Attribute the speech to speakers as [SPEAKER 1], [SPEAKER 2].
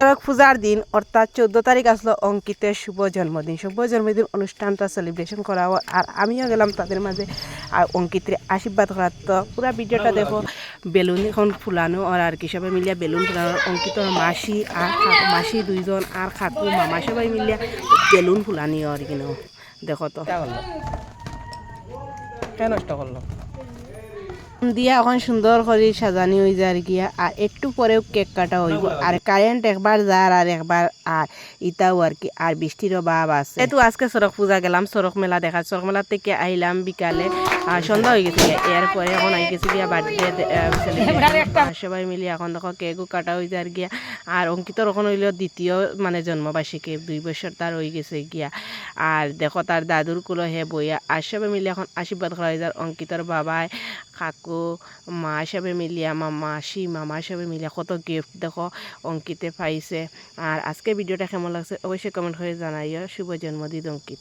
[SPEAKER 1] সড়ক পূজার দিন অর্থাৎ 14 তারিখ আসলো অঙ্কিতের শুভ জন্মদিন অনুষ্ঠানটা সেলিব্রেশন করা হয় আর আমিও গেলাম তাদের মাঝে আর অঙ্কিতের আশীর্বাদ করার। তো পুরো ভিডিওটা দেখো, বেলুন এখন ফুলানো আর কি সবাই মিলিয়া বেলুন ফুলানো, অঙ্কিতর মাসি আর মাসি দুইজন আর খাকু মামা সবাই মিলিয়া বেলুন ফুলানি আর কিনো দেখো তো
[SPEAKER 2] নষ্ট করলো
[SPEAKER 1] দিয়া এখন সুন্দর করে সাজানি হয়ে যায় আর গিয়া আর একটু পরেও কেক কাটা হইব আর কারেন্ট একবার যার আর একবার আর ইতাও আর কি আর বৃষ্টিরও ভাব আছে। এতো আজকে সড়ক পূজা গেলাম, সড়ক মেলা দেখা, সড়ক মেলা থেকে আইলাম বিকালে সন্ধ্যা হয়ে গেছে এরপরে এখন আই গেছি গিয়া বার্থডে সবাই মিলে এখন দেখো কেকও কাটা হয়ে যায় আর গিয়া আর অঙ্কিতর এখন হইল দ্বিতীয় মানে জন্মবার্ষিকী 2 বছর তার হয়ে গেছে গিয়া আর দেখো তার দাদুর কুলো হে বইয়া আর সবাই মিলে এখন আশীর্বাদ করা হয়ে যায়। অঙ্কিতর বাবায় কাকু মা সবাই মিলিয়া মাসি মামা সবাই মিলিয়া কত গিফট দেখো অঙ্কিতে পাইছে। আর আজকে ভিডিওটা কেমন লাগছে অবশ্যই কমেন্ট করে জানাইও। শুভ জন্মদিন অঙ্কিত।